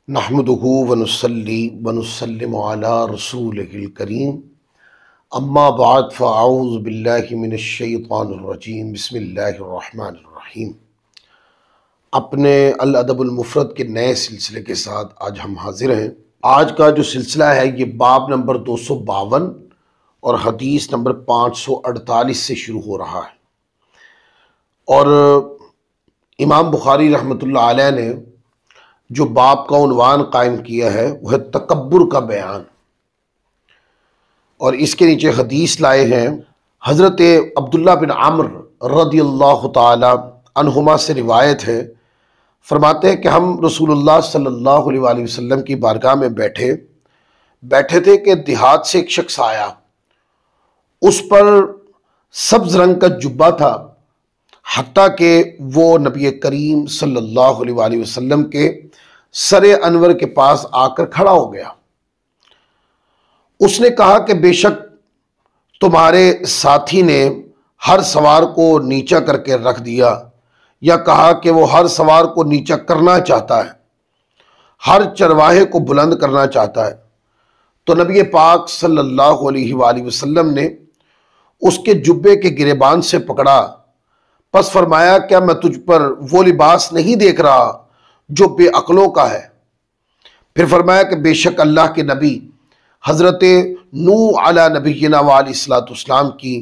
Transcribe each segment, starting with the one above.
نحمدہ ونصلی ونسلم علی رسولہ الکریم اما بعد فاعوذ باللہ من الشیطان الرجیم بسم اللہ الرحمن الرحیم۔ اپنے الادب المفرد کے نئے سلسلے کے ساتھ آج ہم حاضر ہیں۔ آج کا جو سلسلہ ہے یہ باب نمبر 252 اور حدیث نمبر 548 سے شروع ہو رہا ہے، اور امام بخاری رحمۃ اللہ علیہ نے جو باب کا عنوان قائم کیا ہے وہ ہے تکبر کا بیان، اور اس کے نیچے حدیث لائے ہیں۔ حضرت عبداللہ بن عمرو رضی اللہ تعالی عنہما سے روایت ہے، فرماتے ہیں کہ ہم رسول اللہ صلی اللہ علیہ وآلہ وسلم کی بارگاہ میں بیٹھے تھے کہ دیہات سے ایک شخص آیا، اس پر سبز رنگ کا جبہ تھا، حتیٰ کہ وہ نبی کریم صلی اللہ علیہ وآلہ وسلم کے سر انور کے پاس آ کر کھڑا ہو گیا۔ اس نے کہا کہ بے شک تمہارے ساتھی نے ہر سوار کو نیچا کر کے رکھ دیا، یا کہا کہ وہ ہر سوار کو نیچا کرنا چاہتا ہے، ہر چرواہے کو بلند کرنا چاہتا ہے۔ تو نبی پاک صلی اللہ علیہ وآلہ وسلم نے اس کے جبے کے گریبان سے پکڑا، پس فرمایا کیا میں تجھ پر وہ لباس نہیں دیکھ رہا جو بے عقلوں کا ہے؟ پھر فرمایا کہ بے شک اللہ کے نبی حضرت نوح علی نبینا وعلیہ الصلوۃ والسلام کی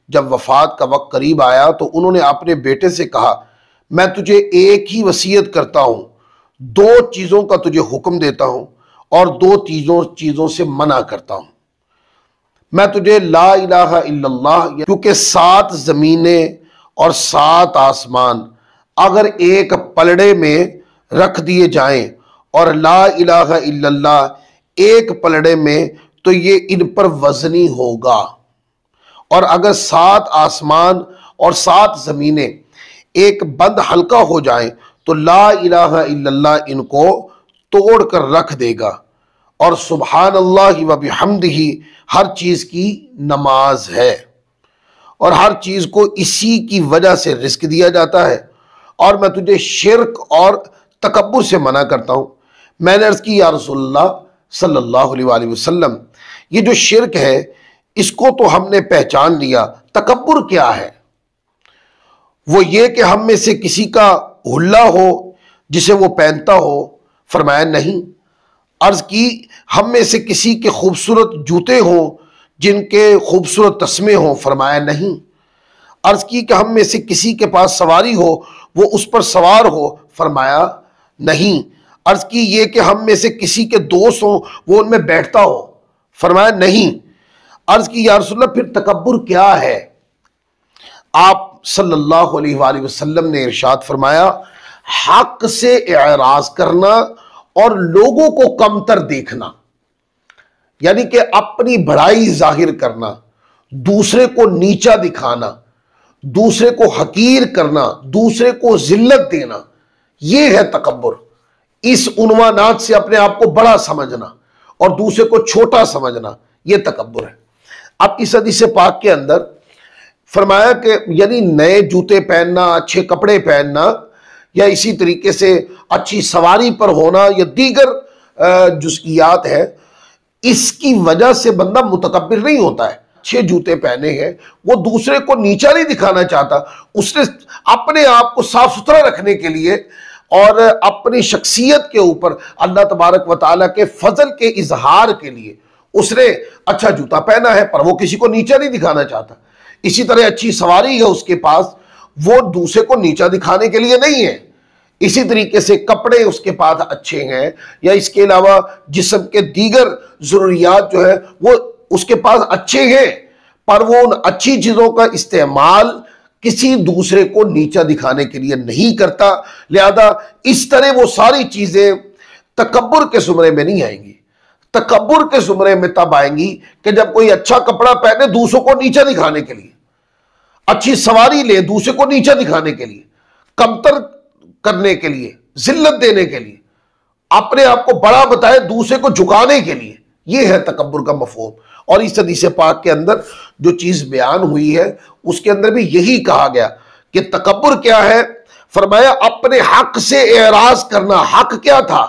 جب وفات کا وقت قریب آیا تو انہوں نے اپنے بیٹے سے کہا میں تجھے ایک ہی وصیت کرتا ہوں، دو چیزوں کا تجھے حکم دیتا ہوں اور دو چیزوں سے منع کرتا ہوں۔ میں تجھے لا الہ الا اللہ، کیونکہ 7 زمینیں اور 7 آسمان اگر ایک پلڑے میں رکھ دیے جائیں اور لا الہ الا اللہ ایک پلڑے میں، تو یہ ان پر وزنی ہوگا، اور اگر 7 آسمان اور 7 زمینیں ایک بند حلقہ ہو جائیں تو لا الہ الا اللہ ان کو توڑ کر رکھ دے گا، اور سبحان اللہ و بحمدہ ہر چیز کی نماز ہے، اور ہر چیز کو اسی کی وجہ سے رزق دیا جاتا ہے، اور میں تجھے شرک اور تکبر سے منع کرتا ہوں۔ میں نے عرض کی یا رسول اللہ صلی اللہ علیہ وآلہ وسلم، یہ جو شرک ہے اس کو تو ہم نے پہچان لیا، تکبر کیا ہے؟ وہ یہ کہ ہم میں سے کسی کا حلہ ہو جسے وہ پہنتا ہو؟ فرمایا نہیں۔ عرض کی ہم میں سے کسی کے خوبصورت جوتے ہوں جن کے خوبصورت تسمے ہوں؟ فرمایا نہیں۔ عرض کی کہ ہم میں سے کسی کے پاس سواری ہو، وہ اس پر سوار ہو؟ فرمایا نہیں۔ عرض کی یہ کہ ہم میں سے کسی کے دوست ہوں، وہ ان میں بیٹھتا ہو؟ فرمایا نہیں۔ عرض کی یا رسول اللہ پھر تکبر کیا ہے؟ آپ صلی اللہ علیہ وآلہ وسلم نے ارشاد فرمایا حق سے اعراض کرنا اور لوگوں کو کمتر دیکھنا، یعنی کہ اپنی بڑائی ظاہر کرنا، دوسرے کو نیچا دکھانا، دوسرے کو حقیر کرنا، دوسرے کو ذلت دینا، یہ ہے تکبر۔ اس عنوانات سے اپنے آپ کو بڑا سمجھنا اور دوسرے کو چھوٹا سمجھنا، یہ تکبر ہے۔ اب اس حدیث پاک کے اندر فرمایا کہ یعنی نئے جوتے پہننا، اچھے کپڑے پہننا، یا اسی طریقے سے اچھی سواری پر ہونا، یا دیگر جزئیات ہے، اس کی وجہ سے بندہ متکبر نہیں ہوتا ہے۔ اچھے جوتے پہنے ہیں، وہ دوسرے کو نیچا نہیں دکھانا چاہتا، اس نے اپنے آپ کو صاف ستھرا رکھنے کے لیے اور اپنی شخصیت کے اوپر اللہ تبارک و تعالیٰ کے فضل کے اظہار کے لیے اس نے اچھا جوتا پہنا ہے، پر وہ کسی کو نیچا نہیں دکھانا چاہتا۔ اسی طرح اچھی سواری ہے اس کے پاس، وہ دوسرے کو نیچا دکھانے کے لیے نہیں ہے۔ اسی طریقے سے کپڑے اس کے پاس اچھے ہیں، یا اس کے علاوہ جسم کے دیگر ضروریات جو ہے وہ اس کے پاس اچھے ہیں، پر وہ ان اچھی چیزوں کا استعمال کسی دوسرے کو نیچا دکھانے کے لیے نہیں کرتا، لہذا اس طرح وہ ساری چیزیں تکبر کے زمرے میں نہیں آئیں گی۔ تکبر کے زمرے میں تب آئیں گی کہ جب کوئی اچھا کپڑا پہنے دوسروں کو نیچا دکھانے کے لیے، اچھی سواری لے دوسرے کو نیچا دکھانے کے لیے، کمتر کرنے کے لیے، ذلت دینے کے لیے، اپنے آپ کو بڑا بتائے دوسرے کو جھکانے کے لیے، یہ ہے تکبر کا مفہوم۔ اور اس حدیث پاک کے اندر جو چیز بیان ہوئی ہے اس کے اندر بھی یہی کہا گیا کہ تکبر کیا ہے؟ فرمایا اپنے حق سے اعراض کرنا۔ حق کیا تھا؟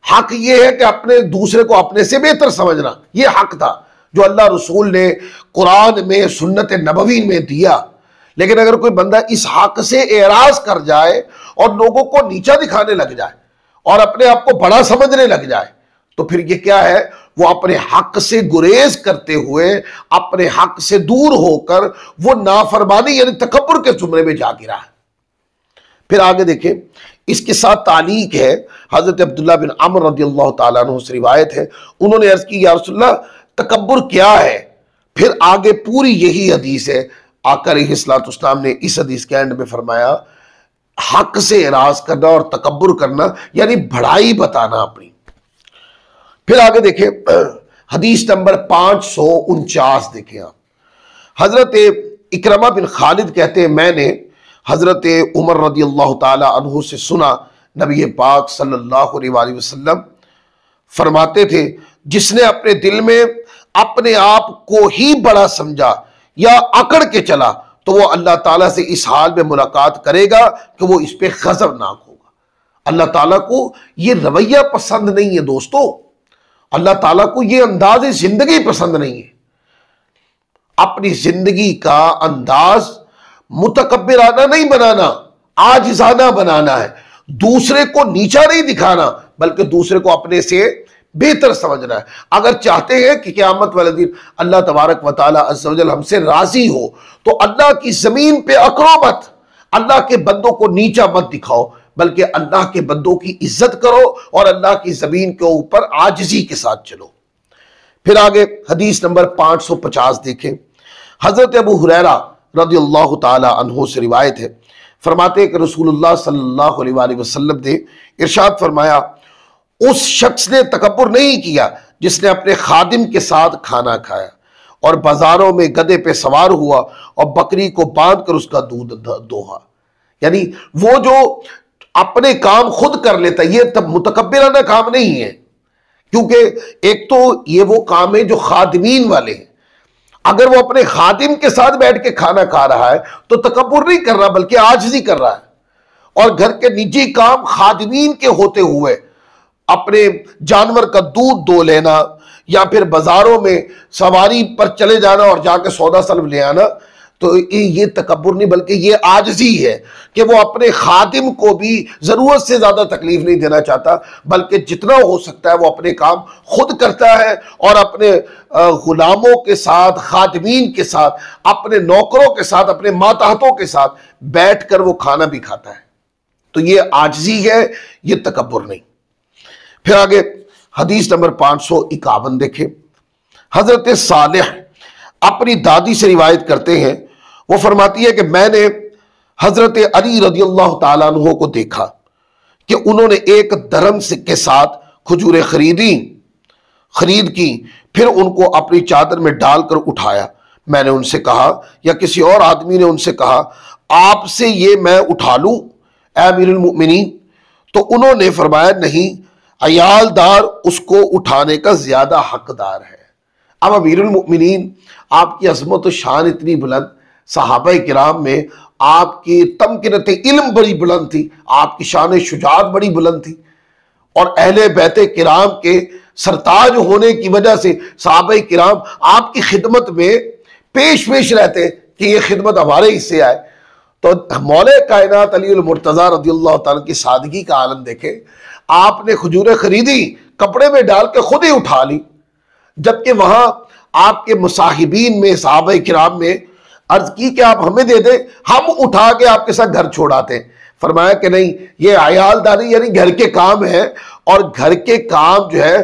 حق یہ ہے کہ اپنے دوسرے کو اپنے سے بہتر سمجھنا، یہ حق تھا جو اللہ رسول نے قرآن میں سنت نبوی میں دیا۔ لیکن اگر کوئی بندہ اس حق سے اعراض کر جائے اور لوگوں کو نیچا دکھانے لگ جائے اور اپنے آپ کو بڑا سمجھنے لگ جائے تو پھر یہ کیا ہے؟ وہ اپنے حق سے گریز کرتے ہوئے، اپنے حق سے دور ہو کر وہ نافرمانی یعنی تکبر کے زمرے میں جا گرا ہے۔ پھر آگے دیکھیں، اس کے ساتھ تعلیق ہے، حضرت عبداللہ بن عمر رضی اللہ تعالیٰ عنہ سے روایت ہے، انہوں نے عرض کی یا رسول اللہ تکبر کیا ہے؟ پھر آگے پوری یہی حدیث ہے، آقا علیہ الصلوۃ والسلام نے اس حدیث کے اینڈ میں فرمایا حق سے اعراض کرنا اور تکبر کرنا یعنی بڑائی بتانا اپنی۔ پھر آگے دیکھیں حدیث نمبر 549 دیکھیں آپ، حضرت اکرمہ بن خالد کہتے ہیں میں نے حضرت عمر رضی اللہ تعالی عنہ سے سنا نبی پاک صلی اللہ علیہ وآلہ وسلم فرماتے تھے جس نے اپنے دل میں اپنے آپ کو ہی بڑا سمجھا یا اکڑ کے چلا تو وہ اللہ تعالیٰ سے اس حال میں ملاقات کرے گا کہ وہ اس پہ غضبناک ہوگا۔ اللہ تعالیٰ کو یہ رویہ پسند نہیں ہے دوستو، اللہ تعالیٰ کو یہ انداز زندگی پسند نہیں ہے۔ اپنی زندگی کا انداز متکبرانہ نہیں بنانا، عاجزانہ بنانا ہے، دوسرے کو نیچا نہیں دکھانا بلکہ دوسرے کو اپنے سے بہتر سمجھنا ہے۔ اگر چاہتے ہیں کہ قیامت والے دن اللہ تبارک و تعالیٰ عز و جل ہم سے راضی ہو تو اللہ کی زمین پہ اکڑو مت، اللہ کے بندوں کو نیچا مت دکھاؤ بلکہ اللہ کے بندوں کی عزت کرو اور اللہ کی زمین کے اوپر عاجزی کے ساتھ چلو۔ پھر آگے حدیث نمبر 550 دیکھیں، حضرت ابو ہریرہ رضی اللہ تعالی عنہ سے روایت ہے، فرماتے ہیں کہ رسول اللہ صلی اللہ علیہ وآلہ وسلم نے ارشاد فرمایا اس شخص نے تکبر نہیں کیا جس نے اپنے خادم کے ساتھ کھانا کھایا اور بازاروں میں گدھے پہ سوار ہوا اور بکری کو باندھ کر اس کا دودھ دوہا۔ یعنی وہ جو اپنے کام خود کر لیتا یہ تب متکبرانہ کام نہیں ہے، کیونکہ ایک تو یہ وہ کام ہے جو خادمین والے ہیں۔ اگر وہ اپنے خادم کے ساتھ بیٹھ کے کھانا کھا رہا ہے تو تکبر نہیں کر رہا بلکہ عاجزی کر رہا ہے، اور گھر کے نجی کام خادمین کے ہوتے ہوئے اپنے جانور کا دودھ دو لینا یا پھر بازاروں میں سواری پر چلے جانا اور جا کے سودا سلب لے آنا، تو یہ تکبر نہیں بلکہ یہ عاجزی ہے کہ وہ اپنے خادم کو بھی ضرورت سے زیادہ تکلیف نہیں دینا چاہتا بلکہ جتنا ہو سکتا ہے وہ اپنے کام خود کرتا ہے اور اپنے غلاموں کے ساتھ، خادمین کے ساتھ، اپنے نوکروں کے ساتھ، اپنے ماتحتوں کے ساتھ بیٹھ کر وہ کھانا بھی کھاتا ہے۔ تو یہ عاجزی ہے، یہ تکبر نہیں۔ پھر آگے حدیث نمبر 551 دیکھیں، حضرت صالح اپنی دادی سے روایت کرتے ہیں، وہ فرماتی ہے کہ میں نے حضرت علی رضی اللہ تعالیٰ عنہ کو دیکھا کہ انہوں نے ایک درم کے ساتھ کھجوریں خرید کی، پھر ان کو اپنی چادر میں ڈال کر اٹھایا۔ میں نے ان سے کہا یا کسی اور آدمی نے ان سے کہا آپ سے یہ میں اٹھا لوں اے امیر المؤمنین؟ تو انہوں نے فرمایا نہیں، عیالدار اس کو اٹھانے کا زیادہ حقدار ہے۔ اب امیر المؤمنین آپ کی عظمت و شان اتنی بلند، صحابہ کرام میں آپ کی تمکنت علم بڑی بلند تھی، آپ کی شان شجاعت بڑی بلند تھی، اور اہل بیت کرام کے سرتاج ہونے کی وجہ سے صحابہ کرام آپ کی خدمت میں پیش رہتے کہ یہ خدمت ہمارے حصے آئے۔ تو مولا کائنات علی المرتضیٰ رضی اللہ تعالیٰ کی سادگی کا عالم دیکھیں، آپ نے کھجوریں خریدی، کپڑے میں ڈال کے خود ہی اٹھا لی، جبکہ وہاں آپ کے مصاحبین میں صحابہ کرام میں عرض کی کہ آپ ہمیں دے دیں، ہم اٹھا کے آپ کے ساتھ گھر چھوڑاتے ہیں۔ فرمایا کہ نہیں، یہ عیالداری یعنی گھر کے کام ہے، اور گھر کے کام جو ہے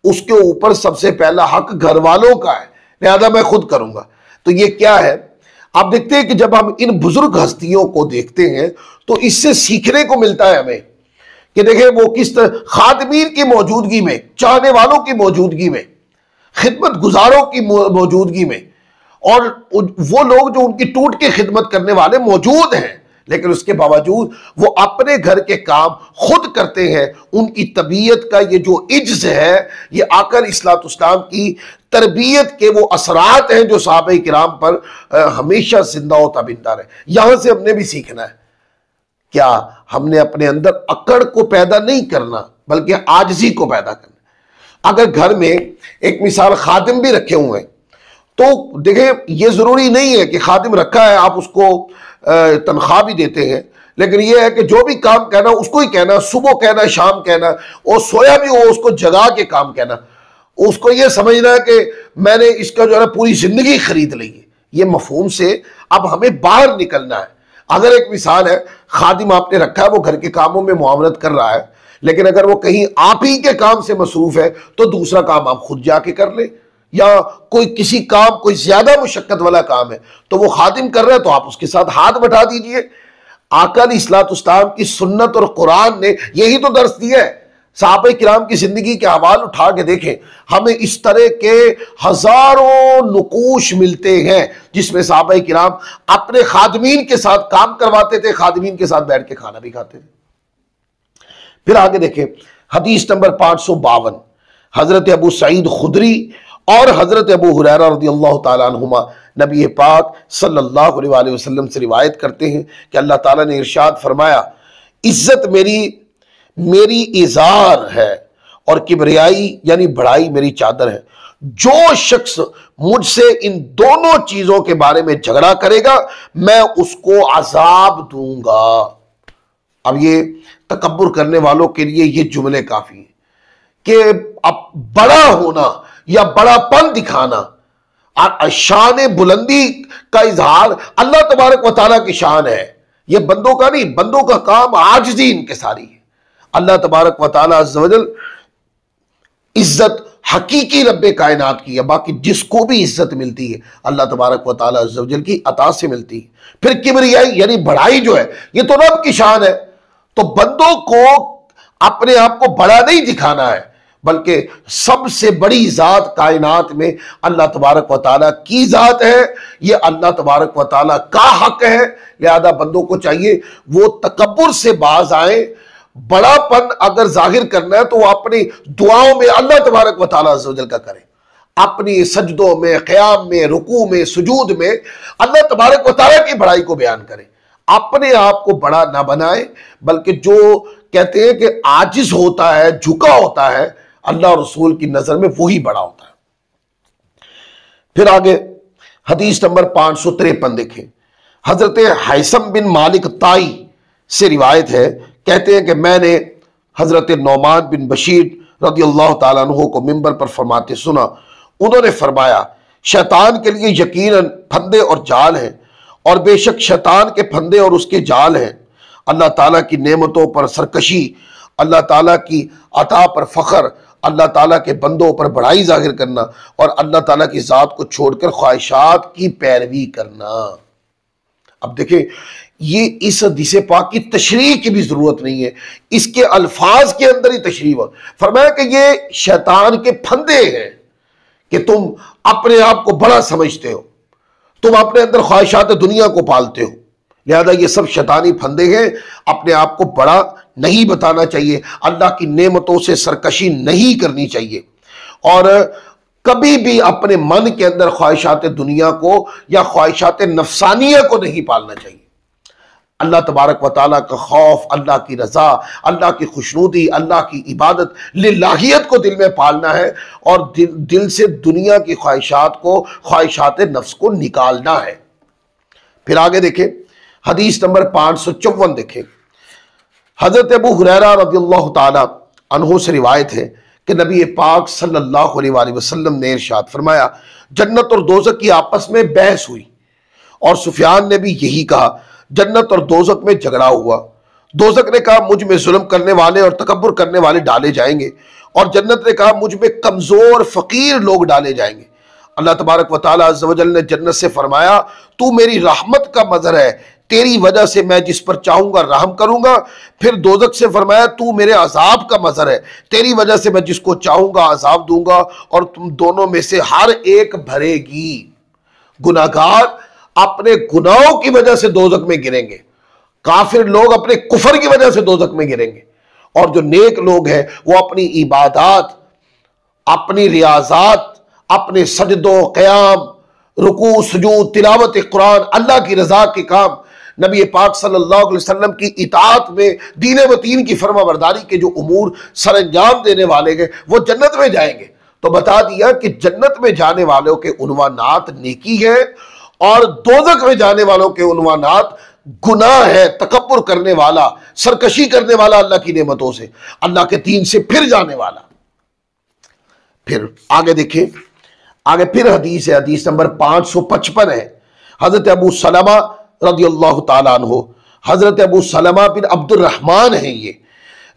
اس کے اوپر سب سے پہلا حق گھر والوں کا ہے، لہذا میں خود کروں گا۔ تو یہ کیا ہے؟ آپ دیکھتے ہیں کہ جب ہم ان بزرگ ہستیوں کو دیکھتے ہیں تو اس سے سیکھنے کو ملتا ہے ہمیں کہ دیکھیں وہ کس طرح خادمین کی موجودگی میں، چاہنے والوں کی موجودگی میں، خدمت گزاروں کی موجودگی میں، اور وہ لوگ جو ان کی ٹوٹ کے خدمت کرنے والے موجود ہیں لیکن اس کے باوجود وہ اپنے گھر کے کام خود کرتے ہیں۔ ان کی طبیعت کا یہ جو عجز ہے، یہ آقا علیہ الصلوۃ والسلام کی تربیت کے وہ اثرات ہیں جو صحابہ کرام پر ہمیشہ زندہ و تابندار ہیں۔ یہاں سے ہم نے بھی سیکھنا ہے، کیا ہم نے اپنے اندر اکڑ کو پیدا نہیں کرنا بلکہ عاجزی کو پیدا کرنا ہے۔ اگر گھر میں ایک مثال خادم بھی رکھے ہوئے ہیں تو دیکھیں یہ ضروری نہیں ہے کہ خادم رکھا ہے آپ اس کو تنخواہ بھی دیتے ہیں، لیکن یہ ہے کہ جو بھی کام کہنا اس کو ہی کہنا، صبح کہنا، شام کہنا، اور سویا بھی ہو اس کو جگا کے کام کہنا، اس کو یہ سمجھنا ہے کہ میں نے اس کا جو ہے نا پوری زندگی خرید لی ہے۔ یہ مفہوم سے اب ہمیں باہر نکلنا ہے۔ اگر ایک مثال ہے خادم آپ نے رکھا ہے، وہ گھر کے کاموں میں معاونت کر رہا ہے، لیکن اگر وہ کہیں آپ ہی کے کام سے مصروف ہے تو دوسرا کام آپ خود جا کے کر لیں، یا کوئی کسی کام کوئی زیادہ مشقت والا کام ہے تو وہ خادم کر رہا ہے تو آپ اس کے ساتھ ہاتھ بٹھا دیجئے۔ آقا علیہ الصلوۃ والسلام کی سنت اور قرآن نے یہی تو درس دیا ہے۔ صحابہ کرام کی زندگی کے احوال اٹھا کے دیکھیں، ہمیں اس طرح کے ہزاروں نقوش ملتے ہیں جس میں صحابہ کرام اپنے خادمین کے ساتھ کام کرواتے تھے، خادمین کے ساتھ بیٹھ کے کھانا بھی کھاتے تھے۔ پھر آگے دیکھیں حدیث نمبر 552، حضرت ابو سعید خدری اور حضرت ابو ہریرہ رضی اللہ تعالیٰ عنہما نبی پاک صلی اللہ علیہ وآلہ وسلم سے روایت کرتے ہیں کہ اللہ تعالیٰ نے ارشاد فرمایا، عزت میری ازار ہے اور کبریائی یعنی بڑائی میری چادر ہے۔ جو شخص مجھ سے ان دونوں چیزوں کے بارے میں جھگڑا کرے گا میں اس کو عذاب دوں گا۔ اب یہ تکبر کرنے والوں کے لیے یہ جملے کافی ہیں کہ اب بڑا ہونا یا بڑا پن دکھانا، شان بلندی کا اظہار اللہ تبارک و تعالیٰ کی شان ہے، یہ بندوں کا نہیں۔ بندوں کا کام عاجزی انکساری ہے۔ اللہ تبارک و تعالیٰ عز و جل عزت حقیقی رب کائنات کی ہے، باقی جس کو بھی عزت ملتی ہے اللہ تبارک و تعالیٰ عز و جل کی عطا سے ملتی ہے۔ پھر کبریائی یعنی بڑائی جو ہے یہ تو رب کی شان ہے، تو بندوں کو اپنے آپ کو بڑا نہیں دکھانا ہے، بلکہ سب سے بڑی ذات کائنات میں اللہ تبارک و تعالیٰ کی ذات ہے، یہ اللہ تبارک و تعالیٰ کا حق ہے۔ لہذا بندوں کو چاہیے وہ تکبر سے باز آئیں۔ بڑا پن اگر ظاہر کرنا ہے تو وہ اپنی دعاؤں میں اللہ تبارک و تعالیٰ عز و جل کا کریں، اپنی سجدوں میں، قیام میں، رکوع میں، سجود میں اللہ تبارک و تعالیٰ کی بڑائی کو بیان کریں۔ اپنے آپ کو بڑا نہ بنائیں، بلکہ جو کہتے ہیں کہ عاجز ہوتا ہے، جھکا ہوتا ہے، اللہ اور رسول کی نظر میں وہی بڑا ہوتا ہے۔ پھر آگے حدیث نمبر 553 دیکھیں، حضرت حیثم بن مالک طائی سے روایت ہے، کہتے ہیں کہ میں نے حضرت نعمان بن بشیر رضی اللہ تعالیٰ عنہ کو منبر پر فرماتے سنا۔ انہوں نے فرمایا، شیطان کے لیے یقیناً پھندے اور جال ہیں، اور بے شک شیطان کے پھندے اور اس کے جال ہیں اللہ تعالیٰ کی نعمتوں پر سرکشی، اللہ تعالیٰ کی عطا پر فخر، اللہ تعالیٰ کے بندوں پر بڑائی ظاہر کرنا، اور اللہ تعالیٰ کی ذات کو چھوڑ کر خواہشات کی پیروی کرنا۔ اب دیکھیں یہ اس حدیث پاک کی تشریح کی بھی ضرورت نہیں ہے، اس کے الفاظ کے اندر ہی تشریح ہو۔ فرمایا کہ یہ شیطان کے پھندے ہیں کہ تم اپنے آپ کو بڑا سمجھتے ہو، تم اپنے اندر خواہشات دنیا کو پالتے ہو، لہذا یہ سب شیطانی پھندے ہیں۔ اپنے آپ کو بڑا نہیں بتانا چاہیے، اللہ کی نعمتوں سے سرکشی نہیں کرنی چاہیے، اور کبھی بھی اپنے من کے اندر خواہشات دنیا کو یا خواہشات نفسانیہ کو نہیں پالنا چاہیے۔ اللہ تبارک و تعالیٰ کا خوف، اللہ کی رضا، اللہ کی خوشنودی، اللہ کی عبادت، للہیت کو دل میں پالنا ہے، اور دل سے دنیا کی خواہشات کو، خواہشات نفس کو نکالنا ہے۔ پھر آگے دیکھیں حدیث نمبر 554 دیکھیں، حضرت ابو ہریرہ رضی اللہ تعالیٰ عنہ سے روایت ہے کہ نبی پاک صلی اللہ علیہ وآلہ وسلم نے ارشاد فرمایا، جنت اور دوزخ کی آپس میں بحث ہوئی، اور سفیان نے بھی یہی کہا، جنت اور دوزخ میں جھگڑا ہوا۔ دوزخ نے کہا مجھ میں ظلم کرنے والے اور تکبر کرنے والے ڈالے جائیں گے، اور جنت نے کہا مجھ میں کمزور فقیر لوگ ڈالے جائیں گے۔ اللہ تبارک و تعالیٰ عز و جل نے جنت سے فرمایا، تو میری رحمت کا مظہر ہے، تیری وجہ سے میں جس پر چاہوں گا رحم کروں گا۔ پھر دوزخ سے فرمایا، تو میرے عذاب کا مظہر ہے، تیری وجہ سے میں جس کو چاہوں گا عذاب دوں گا، اور تم دونوں میں سے ہر ایک بھرے گی۔ گناہگار اپنے گناہوں کی وجہ سے دوزخ میں گریں گے، کافر لوگ اپنے کفر کی وجہ سے دوزخ میں گریں گے، اور جو نیک لوگ ہیں وہ اپنی عبادات، اپنی ریاضات، اپنے سجدوں، قیام، رکوع، سجود، تلاوت قرآن، اللہ کی رضا کے کام، نبی پاک صلی اللہ علیہ وسلم کی اطاعت میں دین متین کی فرما برداری کے جو امور سر انجام دینے والے ہیں وہ جنت میں جائیں گے۔ تو بتا دیا کہ جنت میں جانے والوں کے عنوانات نیکی ہے اور دوزخ میں جانے والوں کے عنوانات گناہ ہے، تکبر کرنے والا، سرکشی کرنے والا اللہ کی نعمتوں سے، اللہ کے دین سے پھر جانے والا۔ پھر آگے دیکھیں، آگے پھر حدیث ہے، حدیث نمبر 555 ہے۔ حضرت ابو سلمہ رضی اللہ تعالیٰ عنہ، حضرت ابو سلمہ بن عبد الرحمن ہیں یہ،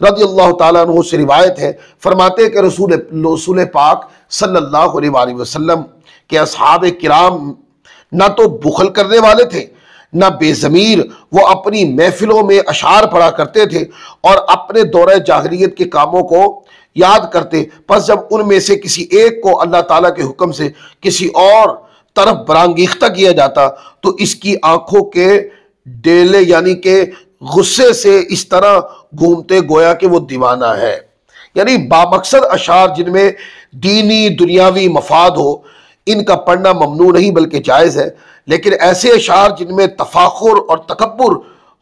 رضی اللہ تعالیٰ عنہ سے روایت ہے، فرماتے ہیں کہ رسول پاک صلی اللہ علیہ وآلہ وسلم کے اصحاب کرام نہ تو بخل کرنے والے تھے نہ بے ضمیر، وہ اپنی محفلوں میں اشعار پڑھا کرتے تھے اور اپنے دورہ جاہلیت کے کاموں کو یاد کرتے، پس جب ان میں سے کسی ایک کو اللہ تعالیٰ کے حکم سے کسی اور طرف برانگیختہ کیا جاتا تو اس کی آنکھوں کے ڈیلے یعنی کہ غصے سے اس طرح گھومتے گویا کہ وہ دیوانہ ہے۔ یعنی بامقصد اشعار جن میں دینی دنیاوی مفاد ہو ان کا پڑھنا ممنوع نہیں بلکہ جائز ہے، لیکن ایسے اشعار جن میں تفاخر اور تکبر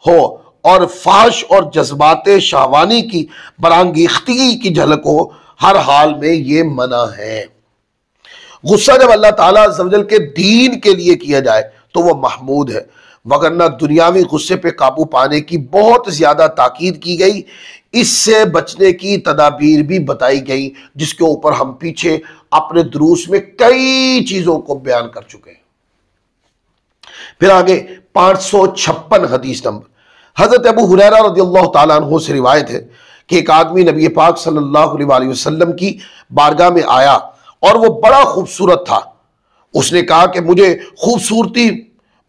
ہو اور فحش اور جذبات شہوانی کی برانگیختگی کی جھلک ہو، ہر حال میں یہ منع ہے۔ غصہ جب اللہ تعالیٰ عز و جل کے دین کے لیے کیا جائے تو وہ محمود ہے، وگرنہ دنیاوی غصے پہ قابو پانے کی بہت زیادہ تاکید کی گئی، اس سے بچنے کی تدابیر بھی بتائی گئی، جس کے اوپر ہم پیچھے اپنے دروس میں کئی چیزوں کو بیان کر چکے ہیں۔ پھر آگے 556 حدیث نمبر، حضرت ابو ہریرہ رضی اللہ تعالیٰ عنہ سے روایت ہے کہ ایک آدمی نبی پاک صلی اللہ علیہ وآلہ وسلم کی بارگاہ میں آیا اور وہ بڑا خوبصورت تھا۔ اس نے کہا کہ مجھے خوبصورتی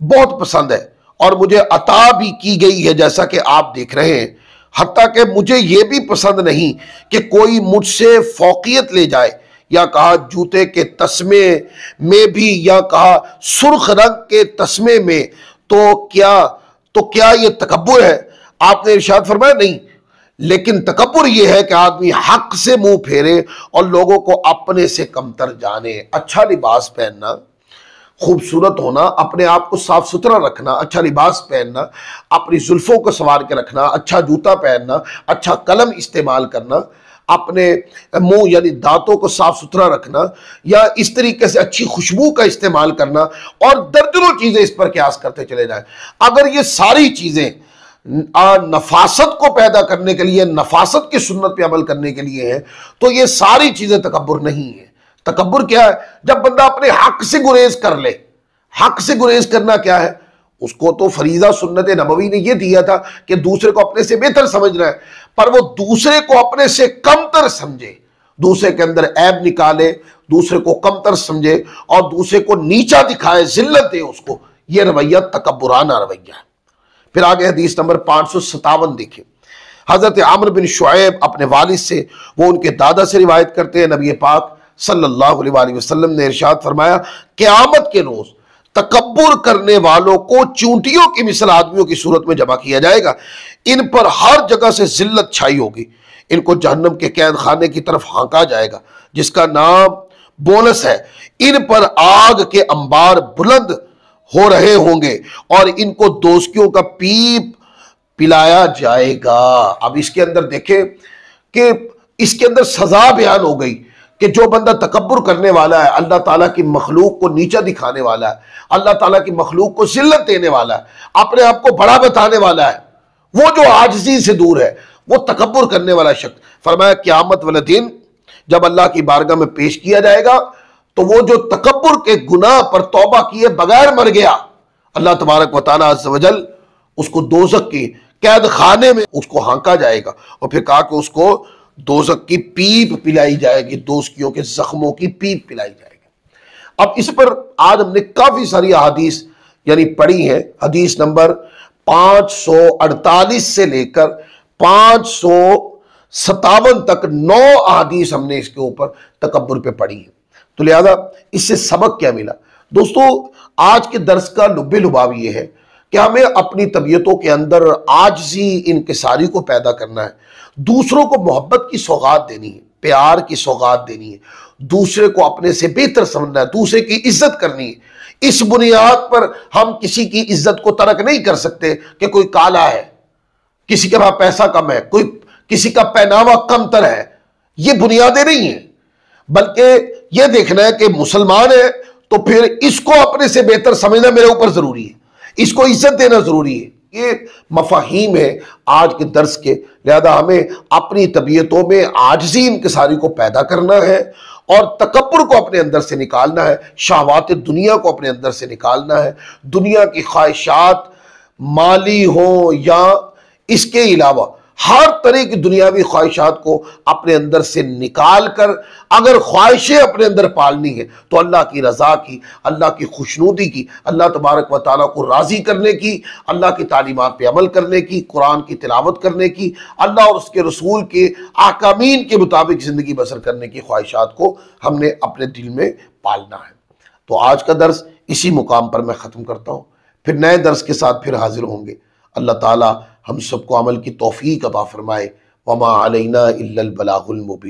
بہت پسند ہے اور مجھے عطا بھی کی گئی ہے جیسا کہ آپ دیکھ رہے ہیں، حتیٰ کہ مجھے یہ بھی پسند نہیں کہ کوئی مجھ سے فوقیت لے جائے، یا کہا جوتے کے تسمے میں بھی، یا کہا سرخ رنگ کے تسمے میں، تو کیا یہ تکبر ہے؟ آپ نے ارشاد فرمایا نہیں، لیکن تکبر یہ ہے کہ آدمی حق سے منہ پھیرے اور لوگوں کو اپنے سے کمتر جانے۔ اچھا لباس پہننا، خوبصورت ہونا، اپنے آپ کو صاف ستھرا رکھنا، اچھا لباس پہننا، اپنی زلفوں کو سنوار کے رکھنا، اچھا جوتا پہننا، اچھا قلم استعمال کرنا، اپنے منہ یعنی دانتوں کو صاف ستھرا رکھنا، یا اس طریقے سے اچھی خوشبو کا استعمال کرنا، اور درجنوں چیزیں اس پر قیاس کرتے چلے جائیں۔ اگر یہ ساری چیزیں نفاست کو پیدا کرنے کے لیے، نفاست کی سنت پہ عمل کرنے کے لیے ہیں، تو یہ ساری چیزیں تکبر نہیں ہیں۔ تکبر کیا ہے؟ جب بندہ اپنے حق سے گریز کر لے۔ حق سے گریز کرنا کیا ہے؟ اس کو تو فریضہ سنت نبوی نے یہ دیا تھا کہ دوسرے کو اپنے سے بہتر سمجھنا ہے، پر وہ دوسرے کو اپنے سے کمتر سمجھے، دوسرے کے اندر عیب نکالے، دوسرے کو کمتر سمجھے اور دوسرے کو نیچا دکھائے، ذلت دے اس کو، یہ رویہ تکبرانہ رویہ ہے۔ پھر آگے حدیث نمبر 557 دیکھیں، حضرت عمرو بن شعیب اپنے والد سے، وہ ان کے دادا سے روایت کرتے ہیں، نبی پاک صلی اللہ علیہ وآلہ وسلم نے ارشاد فرمایا، قیامت کے روز تکبر کرنے والوں کو چونٹیوں کی مثل آدمیوں کی صورت میں جمع کیا جائے گا، ان پر ہر جگہ سے ذلت چھائی ہوگی، ان کو جہنم کے قید خانے کی طرف ہانکا جائے گا جس کا نام بولس ہے، ان پر آگ کے انبار بلند ہو رہے ہوں گے اور ان کو دوزکیوں کا پیپ پلایا جائے گا۔ اب اس کے اندر دیکھیں کہ اس کے اندر سزا بیان ہو گئی کہ جو بندہ تکبر کرنے والا ہے، اللہ تعالیٰ کی مخلوق کو نیچا دکھانے والا ہے، اللہ تعالیٰ کی مخلوق کو ذلت دینے والا ہے، اپنے آپ کو بڑا بتانے والا ہے، وہ جو عاجزی سے دور ہے، وہ تکبر کرنے والا شخص، فرمایا قیامت والے دن جب اللہ کی بارگاہ میں پیش کیا جائے گا تو وہ جو تکبر کے گناہ پر توبہ کیے بغیر مر گیا، اللہ تبارک و تعالیٰ عز و جل اس کو دوزخ کی قید خانے میں اس کو ہانکا جائے گا، اور پھر کہا کہ اس کو دوزخ کی پیپ پلائی جائے گی، دوزکیوں کے زخموں کی پیپ پلائی جائے گی۔ اب اس پر آج ہم نے کافی ساری احادیث یعنی پڑھی ہیں، حدیث نمبر 548 سے لے کر 557 تک 9 احادیث ہم نے اس کے اوپر تکبر پہ پڑھی ہیں۔ تو لہذا اس سے سبق کیا ملا؟ دوستو، آج کے درس کا لب لباب یہ ہے کہ ہمیں اپنی طبیعتوں کے اندر عاجزی انکساری کو پیدا کرنا ہے، دوسروں کو محبت کی سوغات دینی ہے، پیار کی سوغات دینی ہے، دوسرے کو اپنے سے بہتر سمجھنا ہے، دوسرے کی عزت کرنی ہے، اس بنیاد پر ہم کسی کی عزت کو ترک نہیں کر سکتے کہ کوئی کالا ہے، کسی کے پاس پیسہ کم ہے، کسی کا پہناوا کم تر ہے. یہ بنیادیں نہیں ہیں، بلکہ یہ دیکھنا ہے کہ مسلمان ہے تو پھر اس کو اپنے سے بہتر سمجھنا میرے اوپر ضروری ہے، اس کو عزت دینا ضروری ہے. یہ مفاہیم ہے آج کے درس کے. لہذا ہمیں اپنی طبیعتوں میں عاجزی انکساری کو پیدا کرنا ہے اور تکبر کو اپنے اندر سے نکالنا ہے، شہوات دنیا کو اپنے اندر سے نکالنا ہے. دنیا کی خواہشات مالی ہوں یا اس کے علاوہ ہر طرح کی دنیاوی خواہشات کو اپنے اندر سے نکال کر اگر خواہشیں اپنے اندر پالنی ہے تو اللہ کی رضا کی، اللہ کی خوشنودی کی، اللہ تبارک و تعالیٰ کو راضی کرنے کی، اللہ کی تعلیمات پہ عمل کرنے کی، قرآن کی تلاوت کرنے کی، اللہ اور اس کے رسول کے احکامین کے مطابق زندگی بسر کرنے کی خواہشات کو ہم نے اپنے دل میں پالنا ہے. تو آج کا درس اسی مقام پر میں ختم کرتا ہوں، پھر نئے درس کے ساتھ پھر حاضر ہوں گے. اللہ تعالیٰ ہم سب کو عمل کی توفیق عطا فرمائے. وما علینا الا البلاغ المبین.